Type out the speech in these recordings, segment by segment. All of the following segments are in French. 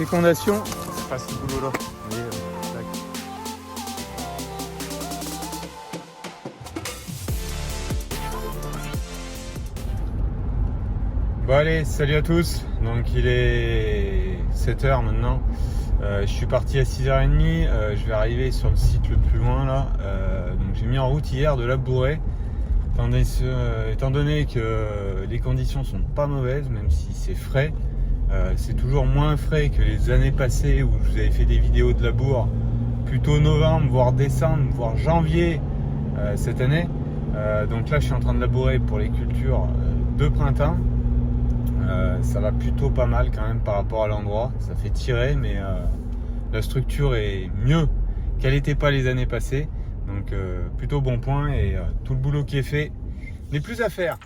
fécondation, c'est pas ce boulot-là. Bon allez, salut à tous. Donc il est 7h maintenant. Je suis parti à 6h30. Je vais arriver sur le site le plus loin là. Donc j'ai mis en route hier de Labouré. Étant donné que les conditions sont pas mauvaises, même si c'est frais, c'est toujours moins frais que les années passées où je vous avais fait des vidéos de labour plutôt novembre, voire décembre, voire janvier cette année. Donc là je suis en train de labourer pour les cultures de printemps. Ça va plutôt pas mal quand même par rapport à l'endroit. Ça fait tirer, mais la structure est mieux qu'elle n'était pas les années passées. Donc plutôt bon point et tout le boulot qui est fait n'est plus à faire.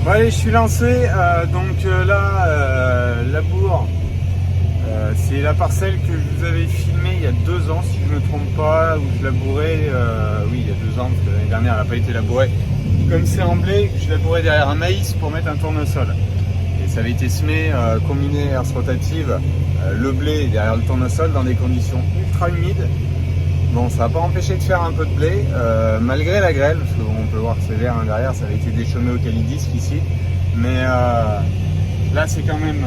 Bon allez, je suis lancé, labour, c'est la parcelle que je vous avais filmée il y a 2 ans si je ne me trompe pas, où je labourais, oui il y a 2 ans parce que l'année dernière elle n'a pas été labourée. Comme c'est en blé, je labourais derrière un maïs pour mettre un tournesol. Et ça avait été semé, combiné herse rotative, le blé derrière le tournesol dans des conditions ultra humides. Bon, ça n'a pas empêché de faire un peu de blé, malgré la grêle, parce qu'on peut voir que c'est vert derrière, ça avait été déchaumé au calidisque ici. Mais là, c'est quand même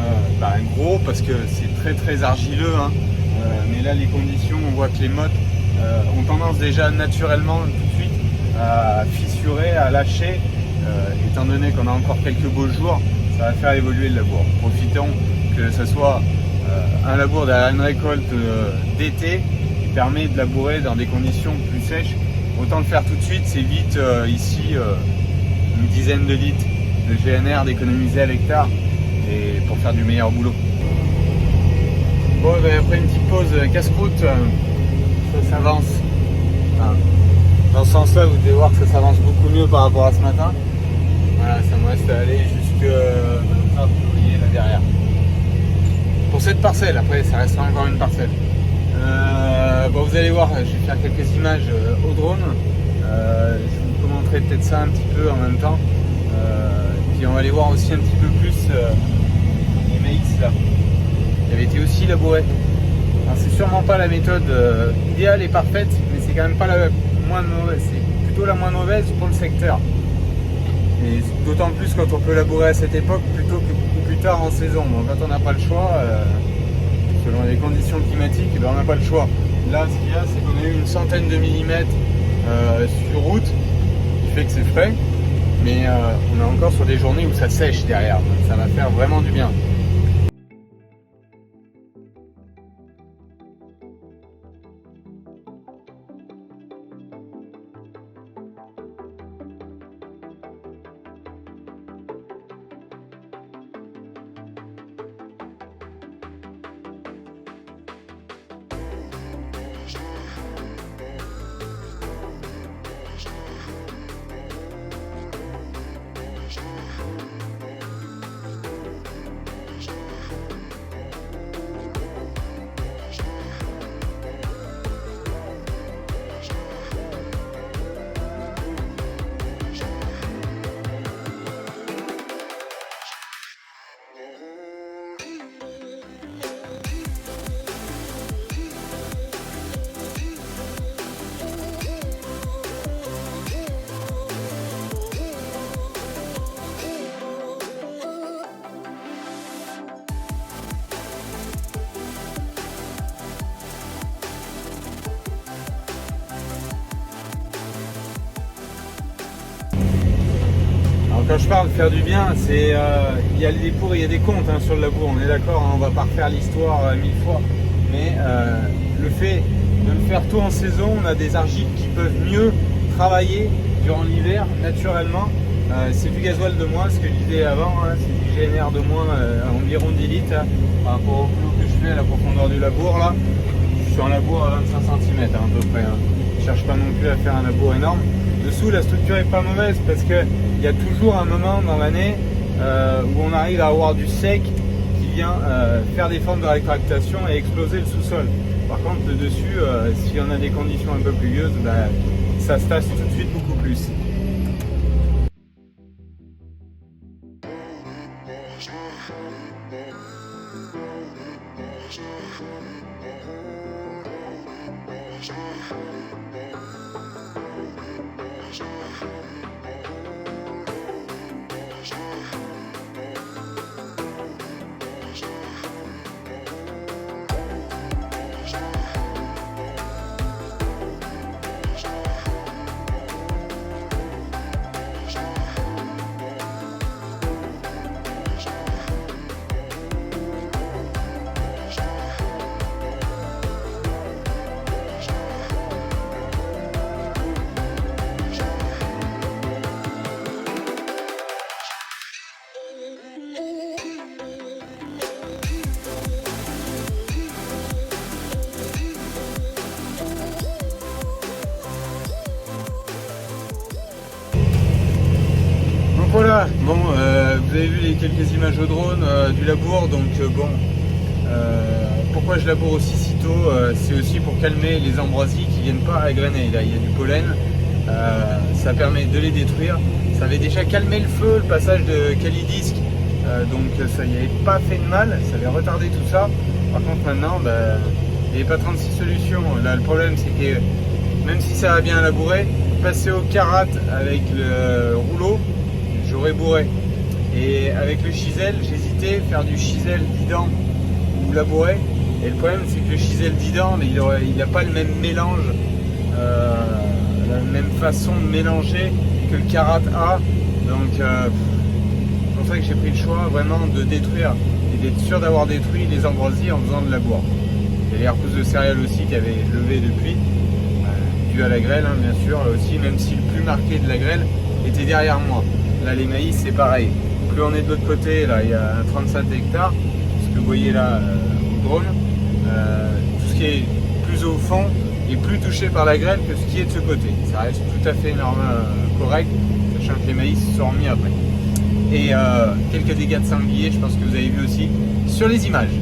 gros, parce que c'est très argileux. Hein. Mais là, les conditions, on voit que les mottes ont tendance déjà naturellement, tout de suite, à fissurer, à lâcher. Étant donné qu'on a encore quelques beaux jours, ça va faire évoluer le labour. Profitons que ce soit un labour derrière une récolte d'été, permet de labourer dans des conditions plus sèches. Autant le faire tout de suite, c'est vite ici une dizaine de litres de GNR d'économiser à l'hectare et pour faire du meilleur boulot. Bon, après une petite pause casse-croûte, ça s'avance. Enfin, dans ce sens-là, vous devez voir que ça s'avance beaucoup mieux par rapport à ce matin. Voilà, ça me reste à aller jusque février là derrière. Pour cette parcelle, après ça restera encore une parcelle. Vous allez voir, je vais faire quelques images au drone. Je vous commenterai peut-être ça un petit peu en même temps. Puis on va aller voir aussi un petit peu plus les maïs là. Qui avaient été aussi labourés. C'est sûrement pas la méthode idéale et parfaite, mais c'est quand même pas la moins mauvaise. C'est plutôt la moins mauvaise pour le secteur. Et d'autant plus quand on peut labourer à cette époque plutôt que beaucoup plus tard en saison. Donc quand on n'a pas le choix. Selon les conditions climatiques, on n'a pas le choix. Là, ce qu'il y a, c'est qu'on a eu une centaine de millimètres sur route, qui fait que c'est frais, mais on est encore sur des journées où ça sèche derrière, donc ça va faire vraiment du bien. Quand je parle de faire du bien, c'est il y a des pour et il y a des contre sur le labour, on est d'accord, on va pas refaire l'histoire 1000 fois, mais le fait de le faire tout en saison, on a des argiles qui peuvent mieux travailler durant l'hiver naturellement. C'est du gasoil de moins, ce que je disais avant, hein, c'est du GNR de moins, environ 10 litres hein, par rapport au boulot que je fais à la profondeur du labour là. Je suis en labour à 25 cm à peu près. Hein. Je cherche pas non plus à faire un labour énorme. Dessous, la structure est pas mauvaise parce qu'il y a toujours un moment dans l'année où on arrive à avoir du sec qui vient faire des formes de rétractation et exploser le sous-sol. Par contre, le dessus, si on a des conditions un peu pluvieuses, ça se tasse tout de suite beaucoup plus. Voilà, bon, vous avez vu les quelques images au drone du labour, donc pourquoi je laboure aussi si tôt, c'est aussi pour calmer les ambroisies qui viennent pas agréner. Là, il y a du pollen, ça permet de les détruire. Ça avait déjà calmé le feu, le passage de Calidisc, donc ça n'y avait pas fait de mal, ça avait retardé tout ça. Par contre maintenant, il n'y avait pas 36 solutions. Là, le problème c'est que même si ça va bien labourer, passer au karat avec le rouleau, j'aurais bourré. Et avec le chisel, j'hésitais faire du chisel didant ou labourer. Et le problème c'est que le chisel didant, mais il n'a pas le même mélange, la même façon de mélanger que le karat a. Donc c'est pour ça que j'ai pris le choix vraiment de détruire et d'être sûr d'avoir détruit les ambroisies en faisant de labour. Il y a les repousses de céréales aussi qui avaient levé depuis, dû à la grêle hein, bien sûr, là aussi, même si le plus marqué de la grêle était derrière moi. Là les maïs c'est pareil, plus on est de l'autre côté, là il y a 35 hectares, ce que vous voyez là au drone, tout ce qui est plus au fond est plus touché par la grêle que ce qui est de ce côté. Ça reste tout à fait normal, correct, sachant que les maïs se sont remis après. Et quelques dégâts de sanglier, je pense que vous avez vu aussi sur les images.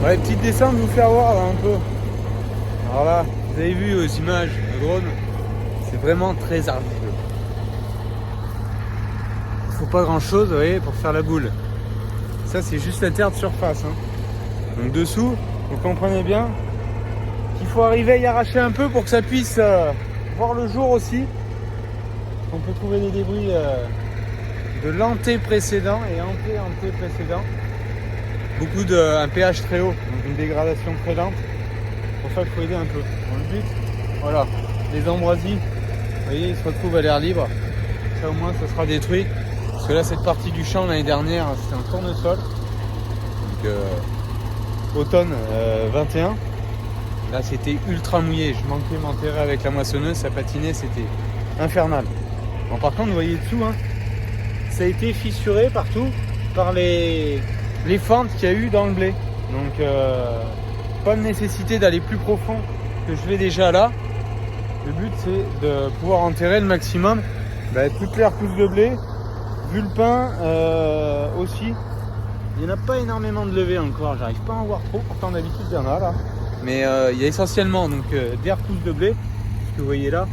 Ouais, petite descente, vous faire voir là un peu. Alors là, vous avez vu aux images, le drone, c'est vraiment très argileux. Il faut pas grand chose, vous voyez, pour faire la boule. Ça c'est juste la terre de surface. Hein. Donc dessous, vous comprenez bien qu'il faut arriver à y arracher un peu pour que ça puisse voir le jour aussi. On peut trouver des débris de l'anté précédent et anté précédent. Beaucoup un pH très haut, donc une dégradation très lente. C'est pour ça qu'il faut aider un peu. Bon, le but, voilà, les ambroisies, vous voyez, ils se retrouvent à l'air libre. Ça au moins, ça sera détruit. Parce que là, cette partie du champ l'année dernière, c'était un tournesol. Donc, automne 21. Là, c'était ultra mouillé. Je manquais m'enterrer avec la moissonneuse, ça patinait, c'était infernal. Bon, par contre, vous voyez dessous, hein, ça a été fissuré partout par les fentes qu'il y a eu dans le blé. Donc, pas de nécessité d'aller plus profond que je vais déjà là. Le but, c'est de pouvoir enterrer le maximum toutes les repousses de blé. Vu le pain aussi, il n'y en a pas énormément de levée encore, j'arrive pas à en voir trop, pourtant d'habitude il y en a là. Mais il y a essentiellement donc, des repousses de blé, ce que vous voyez là,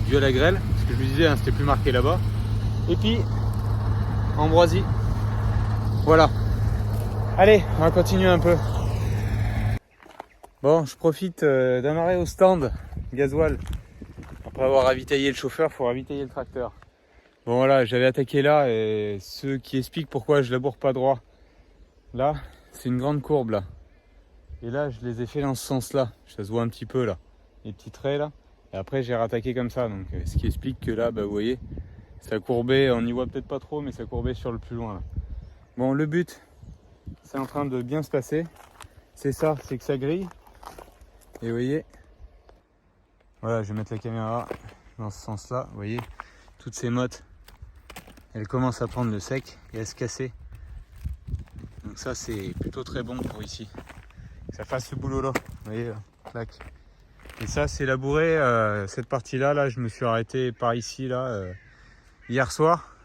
dû à la grêle, ce que je vous disais, hein, c'était plus marqué là-bas. Et puis, ambroisie. Voilà. Allez, on va continuer un peu. Bon, je profite d'un arrêt au stand gasoil. Après avoir ravitaillé le chauffeur, il faut ravitailler le tracteur. Bon voilà, j'avais attaqué là et ce qui explique pourquoi je laboure pas droit. Là, c'est une grande courbe là. Et là, je les ai fait dans ce sens-là. Ça se voit un petit peu là. Les petits traits là. Et après, j'ai rattaqué comme ça. Donc, ce qui explique que là, vous voyez, ça courbait. On n'y voit peut-être pas trop, mais ça courbait sur le plus loin là. Bon, le but, c'est en train de bien se passer. C'est ça, c'est que ça grille. Et vous voyez, voilà, je vais mettre la caméra dans ce sens-là. Vous voyez, toutes ces mottes, elles commencent à prendre le sec et à se casser. Donc ça, c'est plutôt très bon pour ici. Que ça fasse ce boulot-là. Vous voyez, là, clac. Et ça c'est labouré, cette partie là, je me suis arrêté par ici là hier soir.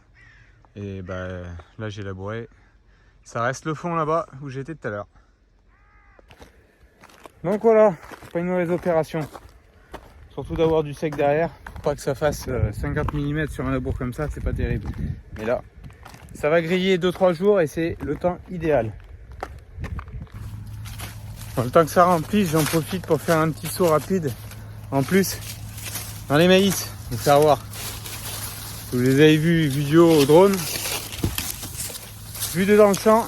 Et bah là j'ai labouré. Ça reste le fond là-bas où j'étais tout à l'heure. Donc voilà, pas une mauvaise opération. Surtout d'avoir du sec derrière. Faut pas que ça fasse 50 mm sur un labour comme ça, c'est pas terrible. Mais là, ça va griller 2-3 jours et c'est le temps idéal. Dans le temps que ça remplisse, j'en profite pour faire un petit saut rapide. En plus, dans les maïs, vous faire voir. Vous les avez vus vidéo au drone. Vu dedans le champ.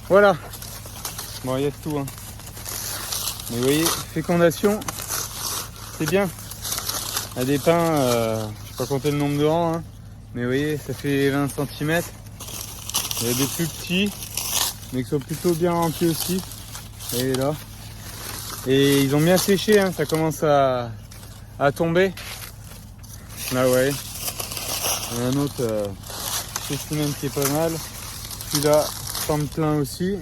Voilà. Bon, il y a de tout. Hein. Mais vous voyez, fécondation, c'est bien. Il y a des pins, je sais pas compter le nombre de rangs, hein, mais vous voyez, ça fait 20 cm. Il y a des plus petits, mais qui sont plutôt bien remplis aussi. Et là. Et ils ont bien séché, hein, ça commence à tomber. Là, ouais. Il y a un autre spécimen qui est pas mal. Celui-là semble plein aussi.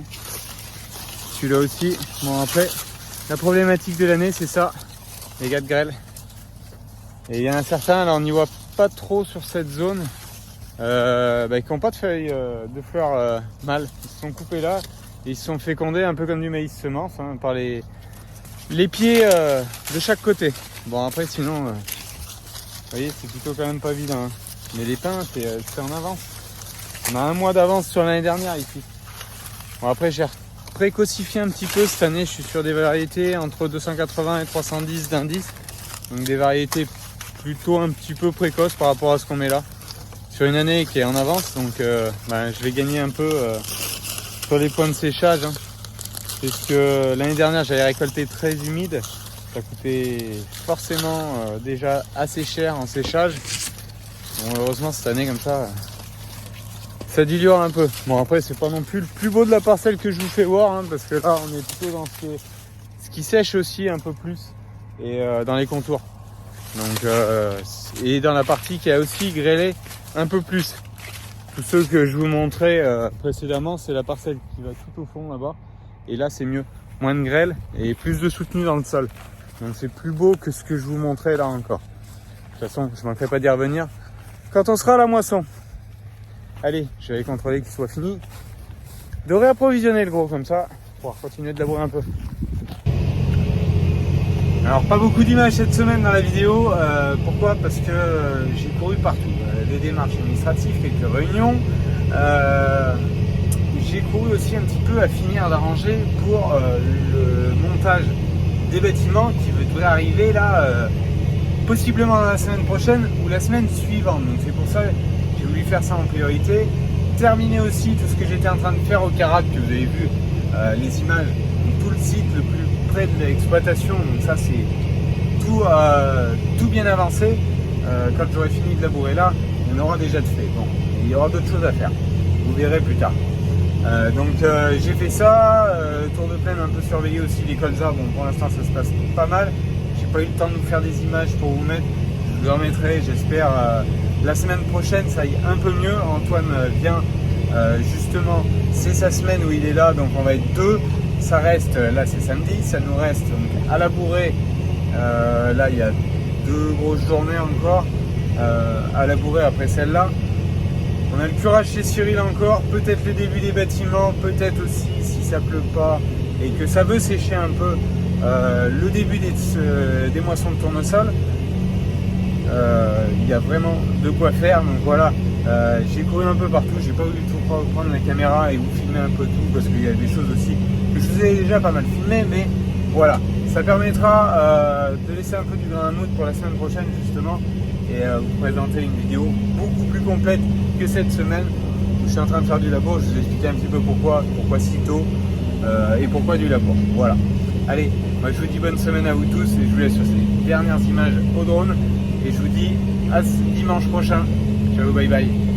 Celui-là aussi. Bon, après, la problématique de l'année, c'est ça, les gars de grêle. Et il y en a certains, là on n'y voit pas trop sur cette zone, qui n'ont pas de feuilles, de fleurs mâles. Ils se sont coupés là et ils se sont fécondés un peu comme du maïs semence, hein, par les pieds de chaque côté. Bon après sinon, vous voyez, c'est plutôt quand même pas évident. Hein. Mais les pins, c'est en avance. On a un mois d'avance sur l'année dernière ici. Bon après j'ai précocifié un petit peu cette année, je suis sur des variétés entre 280 et 310 d'indice. Donc des variétés plutôt un petit peu précoces par rapport à ce qu'on met là. Sur une année qui est en avance, donc je vais gagner un peu sur les points de séchage. Hein. Puisque l'année dernière j'avais récolté très humide. Ça coûtait forcément déjà assez cher en séchage. Bon, heureusement cette année comme ça diluera un peu. Bon après c'est pas non plus le plus beau de la parcelle que je vous fais voir, hein, parce que là on est plutôt dans ce qui sèche aussi un peu plus et dans les contours. Donc et dans la partie qui a aussi grêlé un peu plus. Tous ceux que je vous montrais précédemment, c'est la parcelle qui va tout au fond là-bas. Et là c'est mieux, moins de grêle et plus de soutenu dans le sol. Donc c'est plus beau que ce que je vous montrais là encore. De toute façon je ne manquerai pas d'y revenir quand on sera à la moisson. Allez, je vais aller contrôler qu'il soit fini de réapprovisionner le gros comme ça, pour pouvoir continuer de labourer un peu. Alors pas beaucoup d'images cette semaine dans la vidéo, pourquoi? Parce que j'ai couru partout, des démarches administratives, quelques réunions, j'ai couru aussi un petit peu à finir d'arranger pour le montage des bâtiments qui devrait arriver là, possiblement dans la semaine prochaine ou la semaine suivante. Donc c'est pour ça que j'ai voulu faire ça en priorité. Terminer aussi tout ce que j'étais en train de faire au Carac, que vous avez vu les images, donc tout le site le plus près de l'exploitation, donc ça c'est tout bien avancé. Quand j'aurai fini de labourer là, on aura déjà de fait. Bon, il y aura d'autres choses à faire, vous verrez plus tard. J'ai fait ça, tour de plaine un peu surveillé aussi les colzas. Bon pour l'instant ça se passe pas mal. J'ai pas eu le temps de vous faire des images pour vous mettre. Je vous en remettrai, j'espère la semaine prochaine ça aille un peu mieux. Antoine vient justement, c'est sa semaine où il est là, donc on va être deux. Ça reste, là c'est samedi, ça nous reste donc à labourer. Là il y a 2 grosses journées encore à labourer après celle-là. On a le curage chez Cyril encore, peut-être le début des bâtiments, peut-être aussi si ça pleut pas et que ça veut sécher un peu, le début des moissons de tournesol. Il y a vraiment de quoi faire, donc voilà. J'ai couru un peu partout, j'ai pas voulu tout prendre la caméra et vous filmer un peu tout parce qu'il y a des choses aussi que je vous ai déjà pas mal filmé, mais voilà, ça permettra de laisser un peu du grain à moudre pour la semaine prochaine justement et vous présenter une vidéo beaucoup plus complète que cette semaine où je suis en train de faire du labour. Je vous ai expliqué un petit peu pourquoi si tôt et pourquoi du labour. Voilà. Allez, moi je vous dis bonne semaine à vous tous et je vous laisse sur ces dernières images au drone et je vous dis à dimanche prochain. Ciao, bye bye.